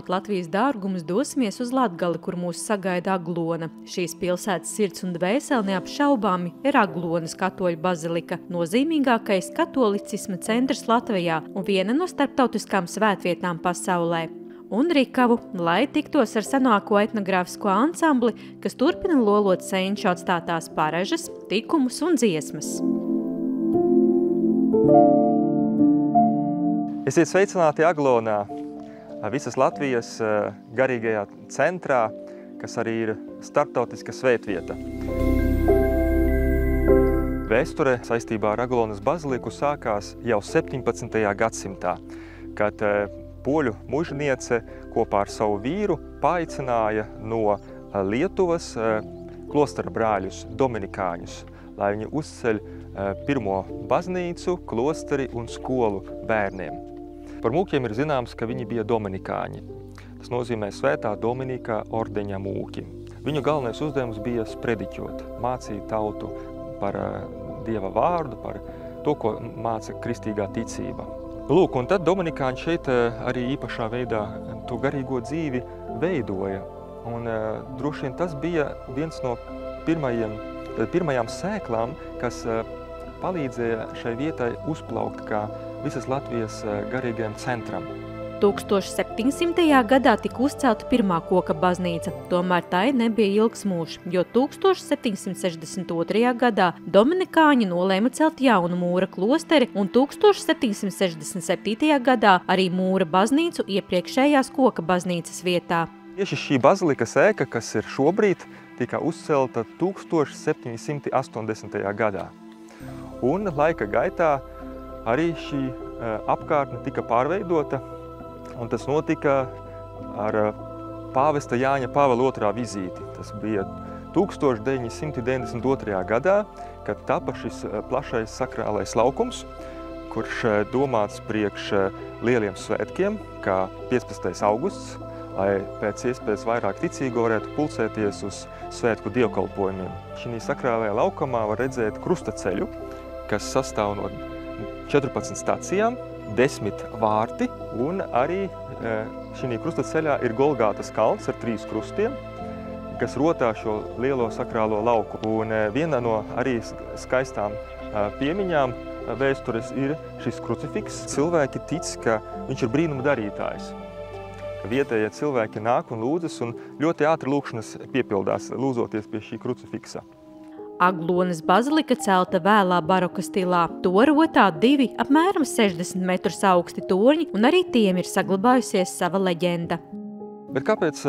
apmeklējot Latvijas dārgumus, dosimies uz Latgali, kur mūs sagaida Aglona. Šīs pilsētas sirds un dvēseli neapšaubāmi ir Aglonas katoļu bazilika, nozīmīgākais katolicisma centrs Latvijā un viena no starptautiskām svētvietām pasaulē. Un Rikavu, lai tiktos ar senāko etnogrāfisko ansambli, kas turpina lolot senču atstātās parežas, tikumus un dziesmas. Esiet sveicināti Aglonā, visas Latvijas garīgajā centrā, kas arī ir starptautiska svētvieta. Vēsture saistībā ar Aglonas baziliku sākās jau 17. gadsimtā, kad poļu mužniece kopā ar savu vīru paaicināja no Lietuvas klostera brāļus, dominikāņus, lai viņi uzceļ pirmo baznīcu, klosteri un skolu bērniem. Par mūkiem ir zināms, ka viņi bija dominikāņi. Tas nozīmē Svētā Dominika ordeņa mūki. Viņu galvenais uzdevums bija sprediķot, mācīt tautu par Dieva vārdu, par to, ko māca kristīgā ticība. Lūk, un tad dominikāņi šeit arī īpašā veidā to garīgo dzīvi veidoja. Un droši vien tas bija viens no pirmajām sēklām, kas palīdzēja šai vietai uzplaukt kā visas Latvijas garīgajam centram. 1700. gadā tika uzcelta pirmā koka baznīca, tomēr tai nebija ilgs mūžs, jo 1762. gadā dominikāņi nolēma celt jaunu mūra klosteri un 1767. gadā arī mūra baznīcu iepriekšējās koka baznīcas vietā. Tieši šī bazilikas ēka, kas ir šobrīd, tika uzcelta 1780. gadā. Un laika gaitā arī šī apkārtne tika pārveidota, un tas notika ar pāvesta Jāņa Pāvela II vizīti. Tas bija 1992. gadā, kad tapa šis plašais sakrālais laukums, kurš domāts priekš lieliem svētkiem, kā 15. augusts, lai pēc iespējas vairāk ticīgo varētu pulcēties uz svētku dievkalpojumiem. Šī sakrālajā laukumā var redzēt krustaceļu, kas sastāv no 14 stacijām, 10 vārti, un arī šī krustaceļā ir Golgātas kalns ar 3 krustiem, kas rotā šo lielo sakrālo lauku. Un viena no arī skaistām piemiņām vēstures ir šis krucifiks. Cilvēki tic, ka viņš ir brīnuma darītājs. Vietējie cilvēki nāk un lūdzas, un ļoti ātri lūkšanas piepildās, lūdzoties pie šī krucifiksa. Aglonas bazilika celta vēlā baroka stilā. To rotā 2 apmēram 60 metrus augsti torņi, un arī tiem ir saglabājusies sava leģenda. Bet kāpēc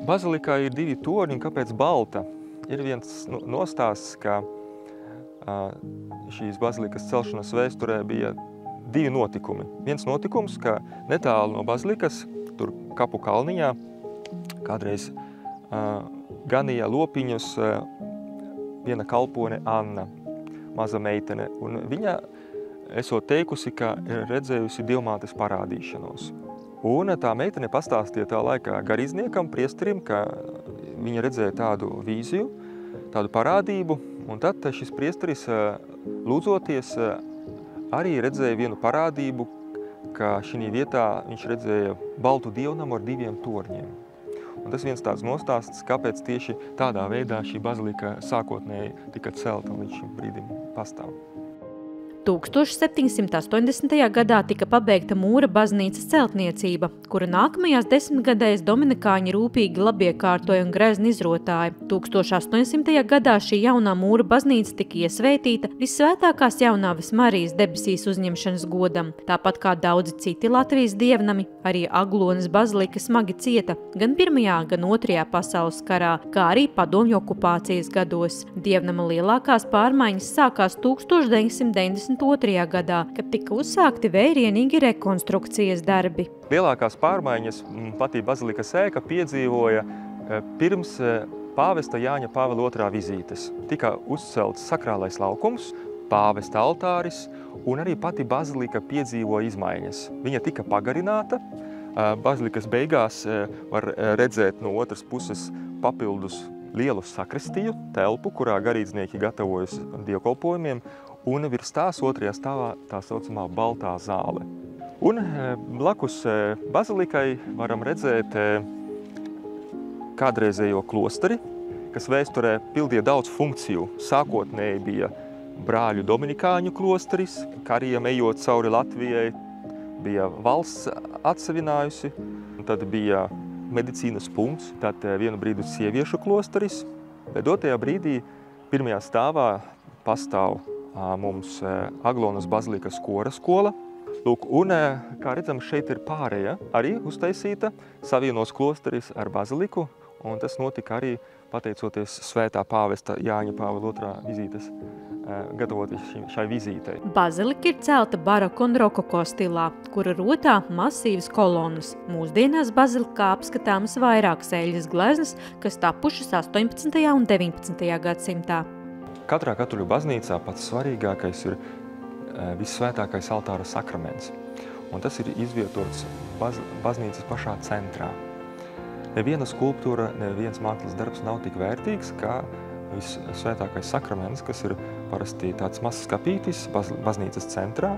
bazilikā ir 2 torņi un kāpēc balta? Ir viens nostāsts, ka šīs bazilikas celšanas vēsturē bija 2 notikumi. Viens notikums, ka netālu no bazilikas, tur kapu kalniņā, kādreiz ganīja lopiņus viena kalpone Anna, maza meitene, un viņa esot teikusi, ka ir redzējusi Dievmātes parādīšanos. Un tā meitene pastāstīja tā laikā garīdzniekam, priesterim, ka viņa redzēja tādu vīziju, tādu parādību, un tad šis priesteris lūdzoties arī redzēja vienu parādību, ka šī vietā viņš redzēja baltu dievnamu ar 2 torņiem. Un tas viens tāds nostāsts, kāpēc tieši tādā veidā šī bazilika sākotnēji tika celta un līdz šim brīdim pastāv. 1780. gadā tika pabeigta mūra baznīcas celtniecība, kura nākamajās 10 gadēs dominikāņi rūpīgi labiekārtoja un grezni izrotāja. 1800. gadā šī jaunā mūra baznīca tika iesvētīta Visvētākās Jaunāves Marijas debesīs uzņemšanas godam. Tāpat kā daudzi citi Latvijas dievnami, arī Aglonas bazilika smagi cieta gan Pirmajā, gan Otrajā pasaules karā, kā arī padomju okupācijas gados. Dievnama lielākās pārmaiņas sākās 1992. gadā, kad tika uzsākti vērienīgi rekonstrukcijas darbi. Lielākās pārmaiņas patī bazilikas ēka piedzīvoja pirms pāvesta Jāņa Pāvela II vizītes. Tika uzcelts sakrālais laukums, pāvesta altāris, un arī pati bazilika piedzīvoja izmaiņas. Viņa tika pagarināta. Bazilikas beigās var redzēt no otras puses papildus lielu sakristiju, telpu, kurā garīdznieki gatavojas dievkalpojumiem, un virs tās otrajā stāvā tā saucamā baltā zāle. Un blakus bazilikai varam redzēt kādreizējo klosteri, kas vēsturē pildīja daudz funkciju. Sākotnēji bija brāļu dominikāņu klosteris, kariem ejot cauri Latvijai, bija valsts atsevinājusi, tad bija medicīnas punkts, tad vienu brīdi sieviešu klosteris, bet dotajā brīdī pirmajā stāvā pastāv mums Aglonas bazilikas kora skola. Lūk, un, kā redzam, šeit ir pārēja arī uztaisīta, savienos klosteris ar baziliku, un tas notika arī pateicoties svētā pāvesta Jāņa Pāvila II vizītes, gatavoties šai vizītei. Bazilika ir celta baroko un rokoko stilā, kura rotā masīvas kolonas. Mūsdienās bazilikā apskatāmas vairākas eļļas gleznas, kas tapušas 18. un 19. gadsimtā. Katrā katoļu baznīcā pats svarīgākais ir vissvētākais altāra sakraments, un tas ir izvietots baznīcas pašā centrā. Neviena skulptūra, neviens mākslas darbs nav tik vērtīgs, kā vissvētākais sakraments, kas ir parasti tāds mazs skapītis baznīcas centrā.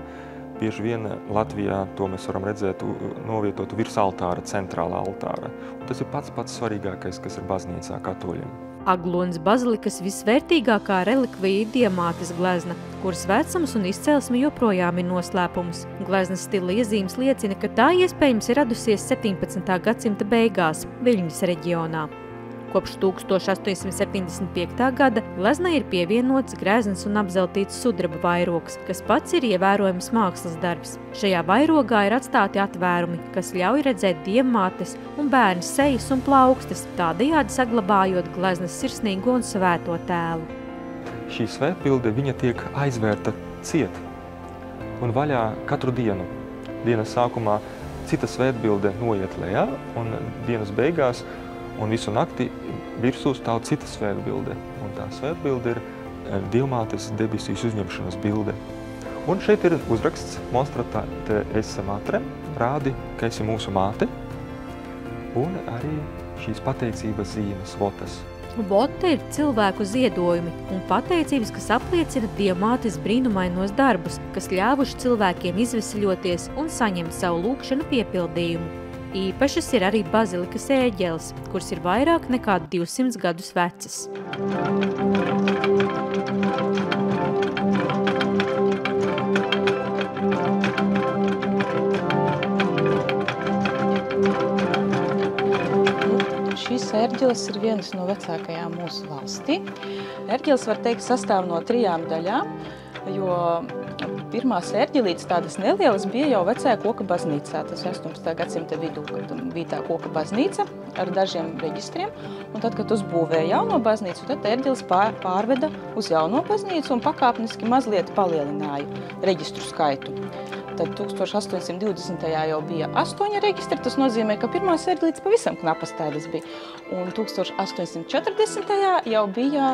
Bieži vien Latvijā to mēs varam redzēt novietotu virs altāra, centrālā altāra. Un tas ir pats svarīgākais, kas ir baznīcā katoļiem. Aglonas bazilikas visvērtīgākā relikvija ir diamātes glezna, kuras vecums un izcelsme joprojām ir noslēpums. Gleznas stila iezīmes liecina, ka tā iespējams ir radusies 17. gadsimta beigās Viļņas reģionā. Kopš 1875. gada gleznai ir pievienots grezns un apzeltīts sudraba vairogs, kas pats ir ievērojams mākslas darbs. Šajā vairogā ir atstāti atvērumi, kas ļauj redzēt diamātes un bērnu sejas un plaukstas, tādējādi saglabājot gleznas sirsnīgo un svēto tēlu. Šī svētbilde viņa tiek aizvērta ciet un vaļā katru dienu. Dienas sākumā cita svētbilde noiet lejā un dienas beigās un visu nakti virsū stāv cita svētbilde. Un tā svētbilde ir Dievmātes debesīs uzņemšanas bilde. Un šeit ir uzraksts Monstrate esse matrem, rādi, ka esi mūsu māte. Un arī šīs pateicības zīmes, votas. Vota ir cilvēku ziedojumi un pateicības, kas apliecina Dievmātes brīnumainos darbus, kas ļāvuši cilvēkiem izveseļoties un saņemt savu lūgšanu piepildījumu. Īpašas ir arī bazilikas ēģeles, kuras ir vairāk nekā 200 gadus vecas. Šīs ērģeles ir vienas no vecākajām mūsu valstī. Ērģeles, var teikt, sastāv no 3 daļām, jo pirmās ērģelītes, tādas nelielas, bija jau vecajā koka baznīcā. Tas 18. gadsimta vidū, kad bija tā koka baznīca ar dažiem reģistriem. Un tad, kad uzbūvēja jauno baznīcu, tad ērģeles pārveda uz jauno baznīcu un pakāpeniski mazliet palielināja reģistru skaitu. Tad 1820. jau bija 8 reģistri, tas nozīmē, ka pirmās ērģelītes pavisam knapas tādas bija. Un 1840. jau bija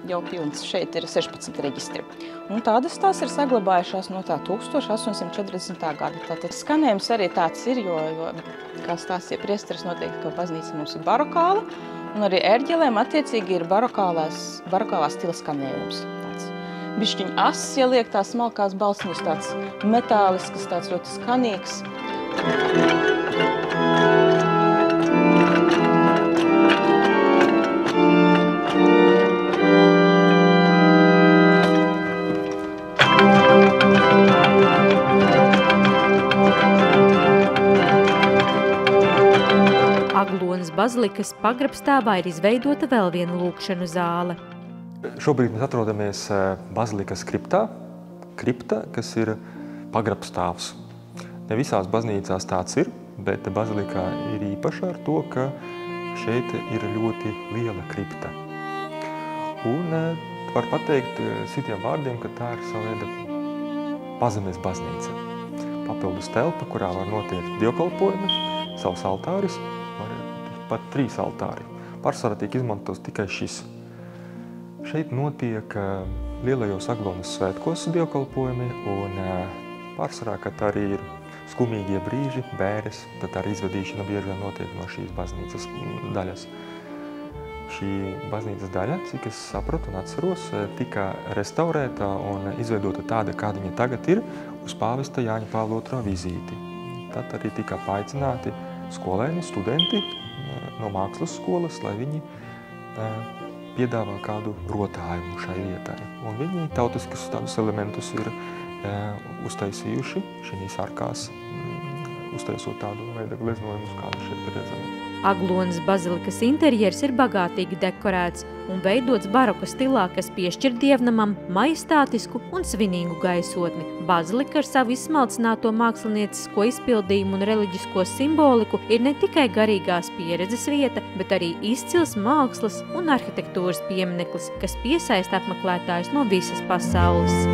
pilns, šeit ir 16 reģistri. Un tādas tās ir saglabājušās no tā 1840. gada. Tātad skanējums arī tāds ir, jo kā stāstīja priesteris, noteikti, ka baznīca mums ir barokāla, un arī ērģelēm attiecīgi ir barokālā stila skanējums. Tāds bišķiņ ass, ja liek tās smalkās balsņus, tāds metālisks, tāds ļoti skanīgs. Aglonas bazilikas pagrabstāvā ir izveidota vēl viena lūgšanu zāle. Šobrīd mēs atrodamies bazilikas kriptā, kas ir pagrabstāvs. Ne visās baznīcās tāds ir, bet bazilikā ir īpaša ar to, ka šeit ir ļoti liela kripta. Un var pateikt citiem vārdiem, ka tā ir sava veida pazemes baznīca. Papildus telpa, kurā var notiekt dievkalpojumi, savs altāris, pat 3 altāri. Pārsvarā tiek izmantots tikai šis. Šeit notiek lielajos Aglonas svētkos dievkalpojumi un pārsvarā, kad arī ir skumīgie brīži, bēres, tad arī izvedīšana bieži vien notiek no šīs baznīcas daļas. šī baznīcas daļa, cik es sapratu un atceros, tika restaurēta un izveidota tāda, kāda viņa tagad ir, uz pāvesta Jāņa Pāvila II vizīti. Tad arī tika paaicināti skolēni, studenti no mākslas skolas, lai viņi piedāvā kādu rotājumu šai vietai. Un viņi tautiskus tādus elementus ir uztaisījuši šīs arkās, uztaisot tādu veidu gleznojumus, kādu šeit redzam. Aglonas bazilikas interjers ir bagātīgi dekorēts un veidots baroka stilā, kas piešķir dievnamam majestātisku un svinīgu gaisotni. Bazilika ar savu izsmalcināto māksliniecisko izpildījumu un reliģisko simboliku ir ne tikai garīgās pieredzes vieta, bet arī izcils mākslas un arhitektūras piemineklis, kas piesaista apmeklētājus no visas pasaules.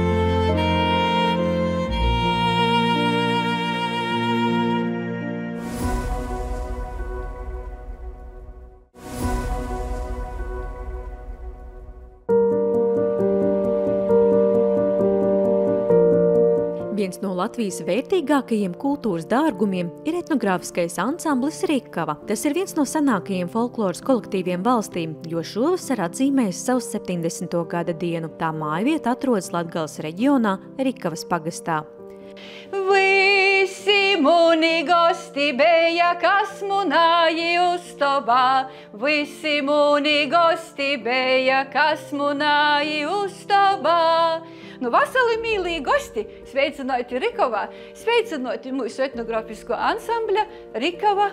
Viens no Latvijas vērtīgākajiem kultūras dārgumiem ir etnogrāfiskais ansamblis Rikava. Tas ir viens no senākajiem folkloras kolektīviem valstīm, jo šovasar atzīmēs savu 70. gada dienu. Tā mājvieta atrodas Latgales reģionā, Rikavas pagastā. Visi muni gosti beja, kas munāji uztobā. Visi muni gosti beja, kas munāji uztobā. Nu, vasali mīlīgi gosti, sveicinoti Rikavā, sveicinoti mūsu etnogrāfisko ansambļa Rikava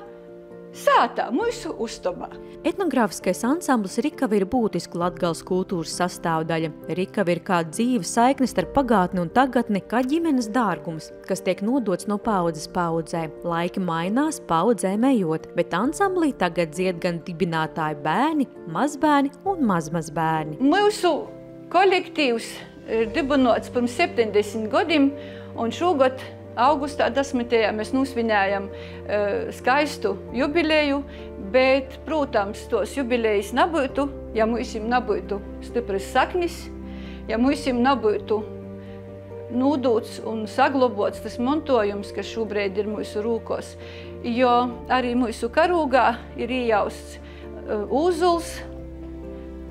sātā, mūsu uztobā. Etnogrāfiskais ansamblis Rikava ir būtiska Latgales kultūras sastāvdaļa. Rikava ir kā dzīva saikne starp pagātni un tagadni, kā ģimenes dārgums, kas tiek nodots no paudzes paudzē. Laiki mainās, paudzēm ejot, bet ansamblī tagad dzied gan dibinātāji bērni, mazbērni un mazmazbērni. Mūsu kolektīvs ir dibinots pirms 70 gadiem, un šogad augustā 10. mēs nosvinējam skaistu jubileju, bet, protams, tos jubilejas nebūtu, ja mūsim nebūtu stipras saknis, ja mūsim nebūtu nūdūts un saglobots tas montojums, kas šobrīd ir mūsu rūkos, jo arī mūsu karūgā ir iejausts ūzuls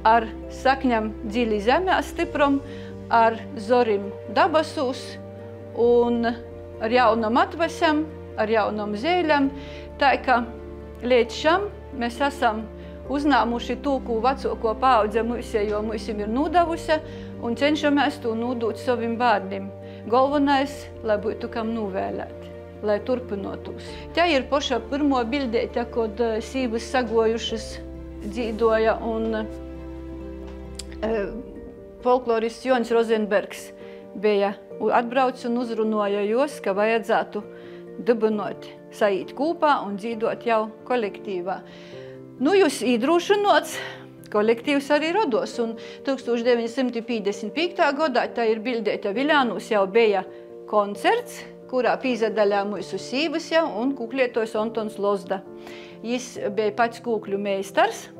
ar sakņam dziļi zemē stipram, ar zorim dabasūs un ar jaunam atvesam, ar jaunam zēļam. Tā kā līdz šam mēs esam uznāmuši to, ko vecāko paudze mūsējo mūsim ir nūdavusi un cenšamies to nūdūt saviem bērniem. Galvenais, lai būtu kam nūvēlēt, lai turpinotos. Te ir poša pirmo bildēte, kad sīvas sagojušas dzīdoja un folklorists Joņs Rozenbergs bija atbrauc un uzrunoja jūs, ka vajadzētu dibinot, saīt kūpā un dzīdot jau kolektīvā. Nu, jūs īdrūšinots, kolektīvs arī rodos, un 1955. gadā, tā ir bildēta Viļānūs, jau bija koncerts, kurā pīzadaļā mūsu sīvas jau un kūklietojs Antons Lozda. Jis bija pats kūkļu meistars,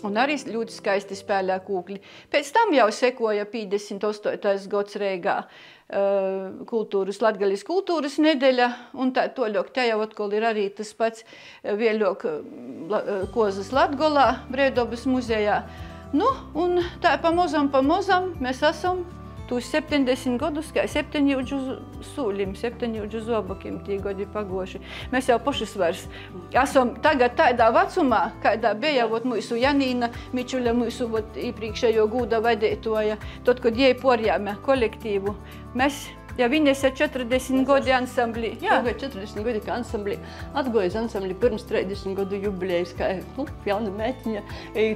un arī ļoti skaisti spēlē kūkļi. Pēc tam jau sekoja 58. gads Reigā Latgalis kultūras nedeļa, un tā toļok te jau atkal ir arī tas pats vēļok Kozas Latgolā, Brēdobas muzejā. Nu, un tā pamozam mēs esam tūs 70 gadus, kā 7 sūļim, 7 zobakim tī godi pagoši. Mēs jau pošas vairs esam tagad tādā vecumā, kādā bija mūsu Janīna Mičuļa, mūsu iepriekšējo gūda vadētoja, tad, kad jai porjāme kolektīvu. Mēs jau viņas ir 40 gadi ansamblī. Jā, 40 gadi kā ansamblī. Atgojas ansamblī pirms 30 gadu jubilejas, kā jauna meitiņa.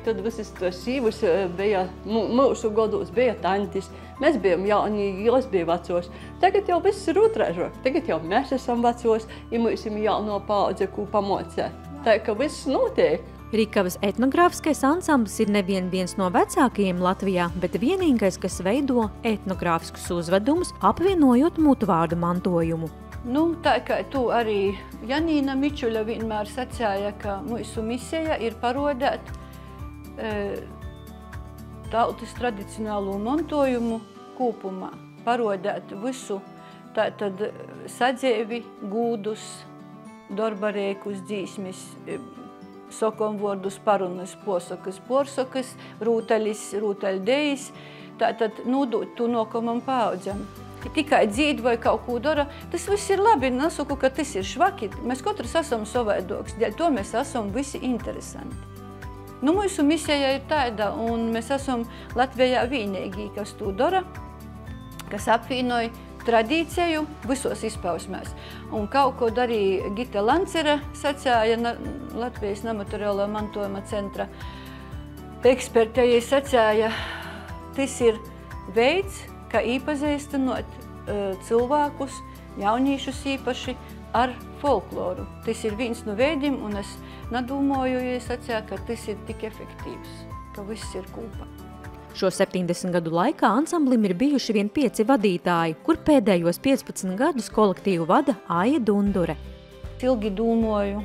Tad visas tos sīvus bija mūsu gados, bija tantis. Mēs bijām jauni, jūs bija vecos. Tagad jau viss ir otrāžāk. Tagad jau mēs esam vecos, ja mums ir jauno paudze, ko pamocē. Tā ka viss notiek. Rikavas etnogrāfiskais ansamblis ir nevien viens no vecākajiem Latvijā, bet vienīgais, kas veido etnogrāfiskus uzvedumus, apvienojot mutvārdu mantojumu. Nu, tā kā tu arī Janīna Mičuļa vienmēr sacēja, ka mūsu misija ir parodēt tautas tradicionālo mantojumu kopumā, parodēt visu tātad sadzēvi, gūdus, darbarēkus, dzīsmis, sokom vārdus, parunas, posakas, porsakas, rūtaļis, rūtaļdejis, tātad nūdūt to nākamam paaudzam. Tikai dzīd vai kaut ko dara, tas viss ir labi, nesaku, ka tas ir švaki. Mēs katrs esam savaidoks, dēļ to mēs esam visi interesanti. Nu, mūsu misija ir tāda, un mēs esam Latvijā vienīgi, kas to dara, kas apvienoja tradīciju visos izpausmēs. Un kaut ko darīja Gita Lancera, sacēja Latvijas nemateriālā mantojuma centra eksperta, ja sacēja, tas ir veids, kā īpazīstinot cilvēkus, jaunīšus īpaši, ar folkloru. Tas ir viens no veidiem, un es nedomāju, ja sacīju, ka tas ir tik efektīvs, ka viss ir kopā. Šo 70 gadu laikā ansamblim ir bijuši vien 5 vadītāji, kur pēdējos 15 gadus kolektīvu vada Aija Dundure. Ilgi domāju,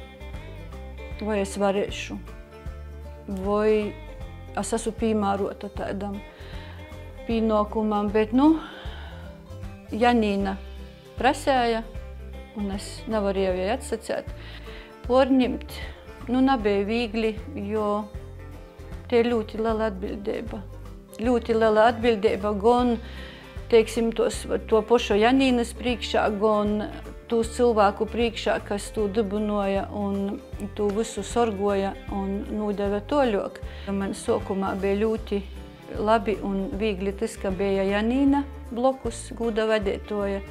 vai es varēšu, vai es esmu piemērota tādam pienākumam, bet, Janīna prasēja, un es nevarēju viņai atsacēt. Porņemt, nebija viegli, jo te ir ļoti liela atbildība. Ļoti liela atbildība gan, teiksim, to pašu Janīnas priekšā, gan tos cilvēku priekšā, kas to dibinoja un to visu sorgoja un nodeva toļok. Man sākumā bija ļoti labi un viegli tas, ka bija Janīna blokus, gūda vadītoja,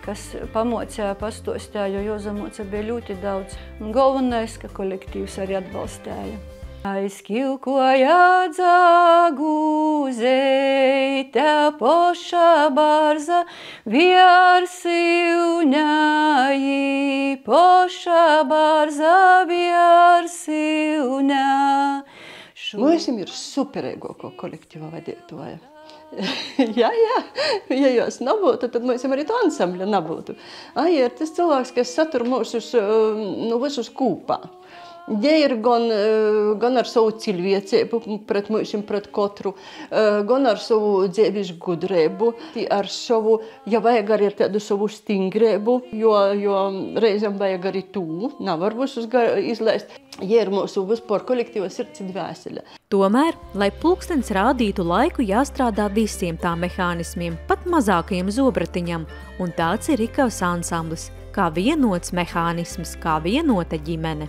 kas pamocēja, pastostāja, jo jāsamocē bija ļoti daudz. Un galvenais, ka kolektīvs arī atbalstāja. Aizkilkoja dzagūzeite poša barza, viersilņai, poša barza, viersilņai. Mūsim ir superīgāko kolektīva vadītoja. Ja jūs nebūtu, tad mūsim arī to ansambļa nebūtu. Aija ir tas cilvēks, kas satur mūsus visus kūpā. Ja ir gan ar savu cilvēcību pret mūsim, pret katru, gan ar savu dzīves gudrību, ar savu, ja vajag arī tādu savu stingrību, jo reizēm vajag arī tū, nevar visus izlaist. Ja ir mūsu vispār kolektīva sirds dvēsele. Tomēr, lai pulkstens rādītu laiku, jāstrādā visiem tā mehānismiem, pat mazākajam zobratiņam, un tāds ir Rikavas ansamblis, kā vienots mehānisms, kā vienota ģimene.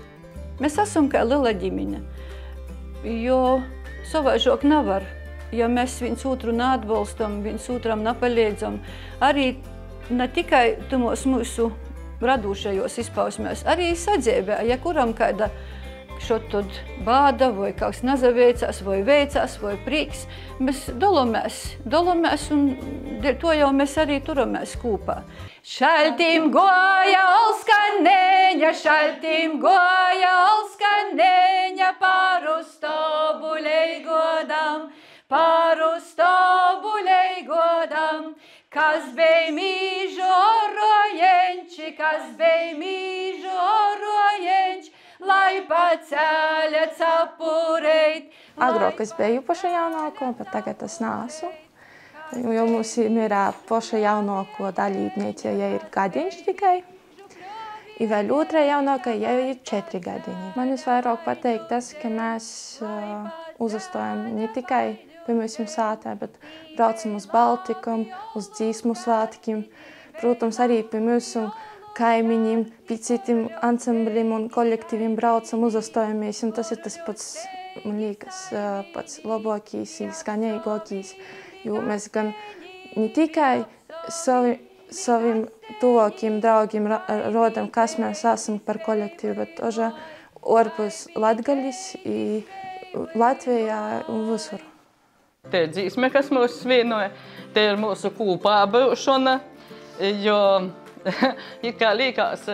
Mēs esam kā liela ģimene, jo savaižok nevar, ja mēs viens otru neatbalstam, viens otram nepalīdzam. Arī ne tikai tumos mūsu radošajos izpausmēs, arī sadzīvē, ja kuram kāda šotod bāda, vai kāds nezaveicās, vai veicās, vai prīks, mēs dolamies, un to jau mēs arī turamies kopā. Šaltim goja olskaneņa, šaltim goja olskaneņa, paru stobulei godam, kas bei mīžu orojenči, lai paceļa capureit. Agrāk es biju paša jaunāko, bet tagad es neesmu. Jo mums ir paša jaunāko dalībniece, ja ir gadiņš tikai. I vēl otrā jaunākā, ja ir 4 gadiņi. Man visvairāk patīk tas, ka mēs uzastojam ne tikai pie mūsim sātē, bet braucam uz Baltikam, uz dzīsmu svētkiem. Protams, arī pie mūsu kaimiņiem, pie citiem ansambļiem un kolektīviem braucam, uzastojamies. Un tas ir tas pats, man liekas, pats labākīs, skaņīgākīs. Jo mēs gan ne tikai saviem tuvākiem draugiem rodam, kas mēs esam par kolektīvu, bet arī ārpus Latgaļas, Latvijā un visur. Te ir dzīsme, kas mūs vienoja, te ir mūsu kopā būšana, jo it kā liekas,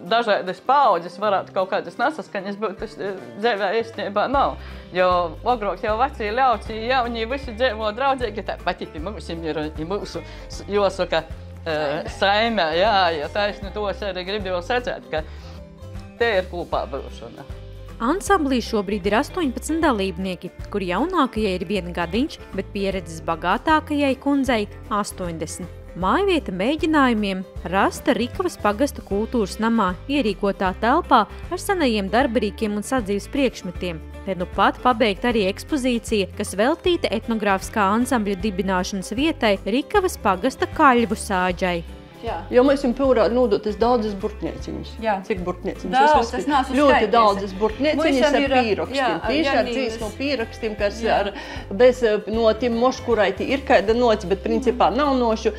dažādas paaudzes varētu kaut kādas nesaskaņas būt, tas dzīvē īstenībā nav. Jo agrāk jau vecie ļauci, jauni visi dzīvo draudzīgi, tā pati pie mūsim ir mūsu jāsaka saimē, ja taisni tos arī gribēju sacēt, ka te ir kopā būšana. Ansamblī šobrīd ir 18 dalībnieki, kur jaunākajai ir 1 gadiņš, bet pieredzes bagātākajai kundzei 80. Mājvieta mēģinājumiem rasta Rikavas pagasta kultūras namā ierīkotā telpā ar senajiem darbarīkiem un sadzīves priekšmetiem. Te nu pat pabeigta arī ekspozīcija, kas veltīta etnogrāfiskā ansambļa dibināšanas vietai Rikavas pagasta kaļvu sāģai. Jā. Jo mēs esam pūrā nodotas daudzas burtnieciņas. Jā. Cik burtnieciņas? Daudz, tas nav ļoti daudzas burtnieciņas ar ir, pīrakstiem. Tieši ar dzīsmu pīrakstiem, kas ar bez no tiem moškuraiti ir kāda nots, bet principā nav nošu.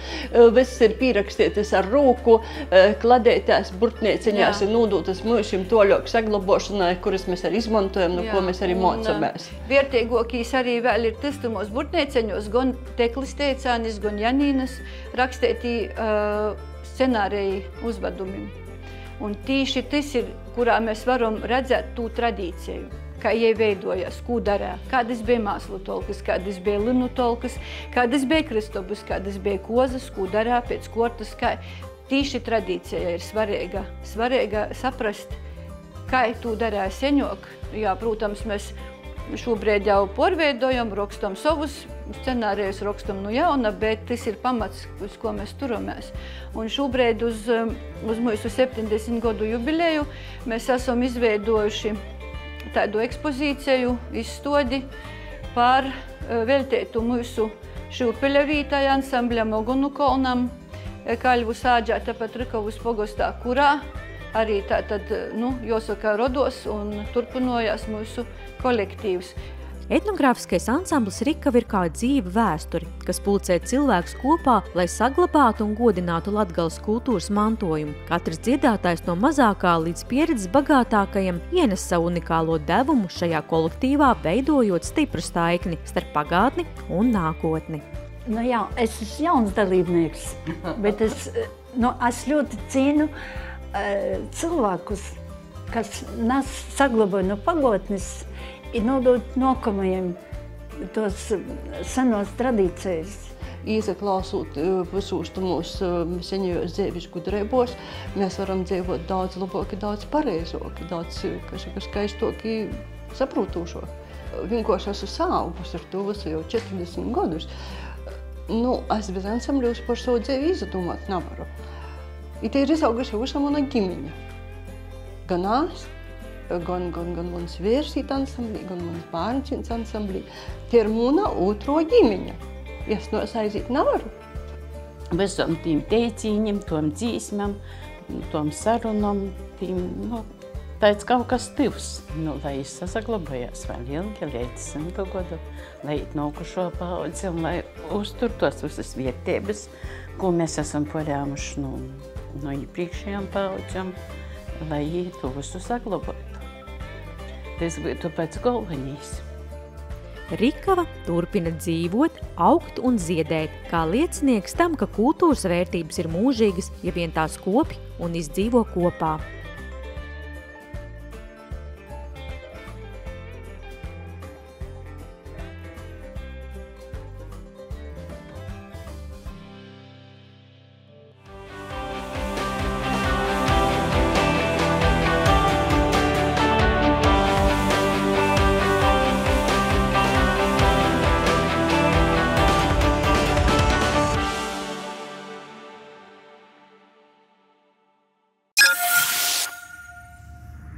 Viss ir pīrakstietas ar rūku, kladētās burtnieciņās ir nodotas mūšiem toļok saglabošanai, kuras mēs arī izmantojam, no ko mēs arī mocamies. Viertīgokīs arī vēl ir tistumos burtnieciņos, gan Teklis Teicānis, gan Janīnas rakstētī scenāriju uzvedumiem. Un tīši tas ir, kurā mēs varam redzēt tū tradīciju, kā jai veidojas, ko darā, kādas bija māslu tolkas, kādas bija linu tolkas, kādas bija kristobus, kādas bija kozas, ko darā pēc kortas, kā tīši tradīcija ir svarīga saprast, kā tū darā seņok. Jā, protams, mēs šobrīd jau porveidojam, rakstam savus scenārijus, rakstam no jauna, bet tas ir pamats, uz ko mēs turamies. Un šobrīd uz mūsu 70 gadu jubileju mēs esam izveidojuši tādu ekspozīciju, izstodi par veltētu mūsu Šūpeļa vītai ansambļam Ogonu kolnam, kaļvu sāģā, tāpat Rikavas pogostā, kurā arī tātad, jāsaka, rodos un turpinojās mūsu kolektīvs. Etnogrāfiskais ansamblis Rikava ir kā dzīva vēsture, kas pulcē cilvēkus kopā, lai saglabātu un godinātu Latgales kultūras mantojumu. Katrs dziedātājs no mazākā līdz pieredzes bagātākajam ienes savu unikālo devumu šajā kolektīvā, veidojot stipru saikni starp pagātni un nākotni. Jā, es esmu jauns dalībnieks, bet es ļoti cienu cilvēkus, kas saglabāja no pagātnes, ir nodot nākamajiem tos senos tradīcijas. Ieklausot visos mūsu senajos dzīves gudrībos, mēs varam dzīvot daudz labāk, daudz pareizāk, daudz skaistāk, saprotošāk. Vienkārši esmu saugus ar to visu jau 40 gadus. Es bez ansambļos par savu dzīvi izdomāt nevaru. Te ir izauguši visa mana ģimeņa. Gan es, gan mans vīrs ansamblī, gan mans bērns ansamblī. Tie ir mana otro ģimeņa. Es no es aiziet nevaru. Visam tiem teicīņiem, tom dzīsmam, tom sarunam, tāds kaut kas tivs, lai es saglabājās vēl ilgi, līdz 100 gadu, lai nākušo paudzi un lai uztur tos visas vietības, ko mēs esam paļāmuši no iepriekšējām paudzēm, lai to visu saglabātu. Tas būtu pats galvenais. Rikava turpina dzīvot, augt un ziedēt, kā liecinieks tam, ka kultūras vērtības ir mūžīgas, ja vien tās kopi un izdzīvo kopā.